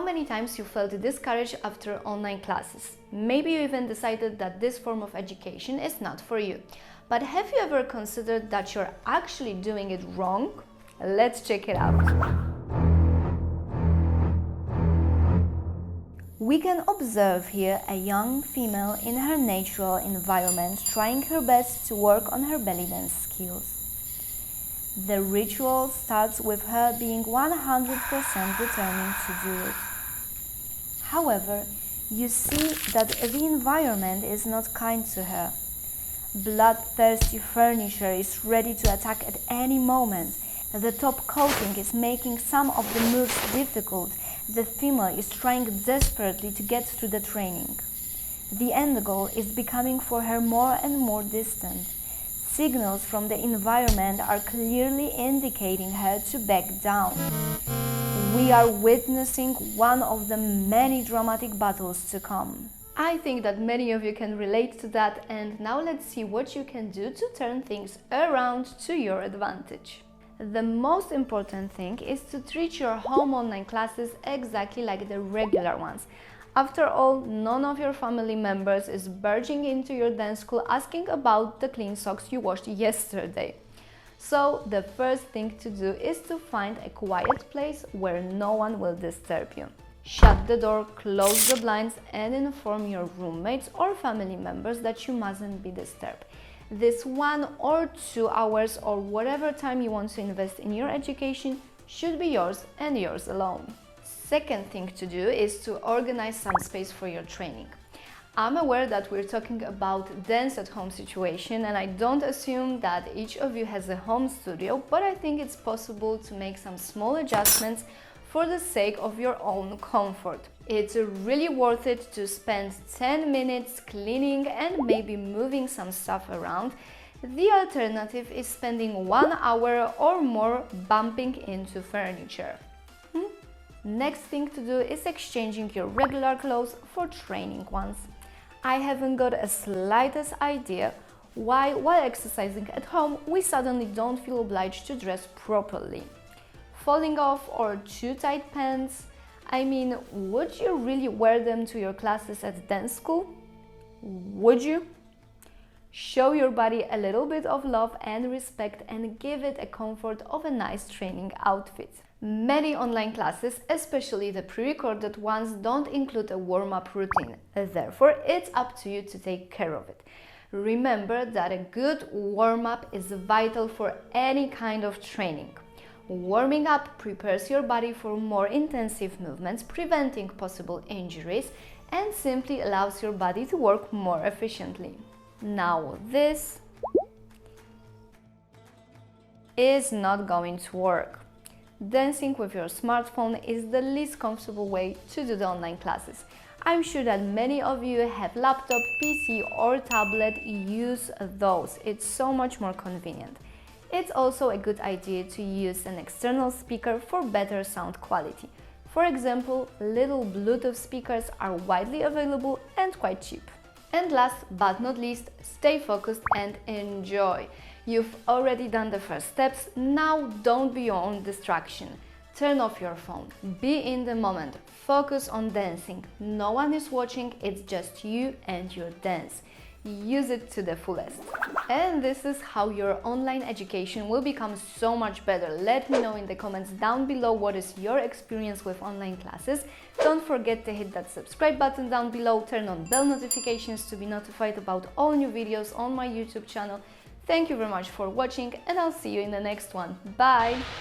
many times you felt discouraged after online classes. Maybe you even decided that this form of education is not for you. But have you ever considered that you're actually doing it wrong? Let's check it out. We can observe here a young female in her natural environment trying her best to work on her belly dance skills. The ritual starts with her being 100% determined to do it. However, you see that the environment is not kind to her. Bloodthirsty furniture is ready to attack at any moment. The top coating is making some of the moves difficult. The female is trying desperately to get through the training. The end goal is becoming for her more and more distant. Signals from the environment are clearly indicating her to back down. We are witnessing one of the many dramatic battles to come. I think that many of you can relate to that, and now let's see what you can do to turn things around to your advantage. The most important thing is to treat your home online classes exactly like the regular ones. After all, none of your family members is barging into your dance school asking about the clean socks you washed yesterday. So the first thing to do is to find a quiet place where no one will disturb you. Shut the door, close the blinds, and inform your roommates or family members that you mustn't be disturbed. This 1 or 2 hours or whatever time you want to invest in your education should be yours and yours alone. Second thing to do is to organize some space for your training. I'm aware that we're talking about dance at home situation, and I don't assume that each of you has a home studio, but I think it's possible to make some small adjustments for the sake of your own comfort. It's really worth it to spend 10 minutes cleaning and maybe moving some stuff around. The alternative is spending 1 hour or more bumping into furniture. Next thing to do is exchanging your regular clothes for training ones. I haven't got a slightest idea why, while exercising at home, we suddenly don't feel obliged to dress properly. Falling off or too tight pants? I mean, would you really wear them to your classes at dance school? Would you? Show your body a little bit of love and respect and give it a comfort of a nice training outfit. Many online classes, especially the pre-recorded ones, don't include a warm-up routine. Therefore, it's up to you to take care of it. Remember that a good warm-up is vital for any kind of training. Warming up prepares your body for more intensive movements, preventing possible injuries, and simply allows your body to work more efficiently. Now this is not going to work. Dancing with your smartphone is the least comfortable way to do the online classes. I'm sure that many of you have laptop, PC or tablet. Use those. It's so much more convenient. It's also a good idea to use an external speaker for better sound quality. For example, little Bluetooth speakers are widely available and quite cheap. And last but not least, stay focused and enjoy. You've already done the first steps, now don't be your own distraction. Turn off your phone, be in the moment, focus on dancing. No one is watching, it's just you and your dance. Use it to the fullest. And this is how your online education will become so much better. Let me know in the comments down below what is your experience with online classes. Don't forget to hit that subscribe button down below, turn on bell notifications to be notified about all new videos on my YouTube channel. Thank you very much for watching, and I'll see you in the next one. Bye!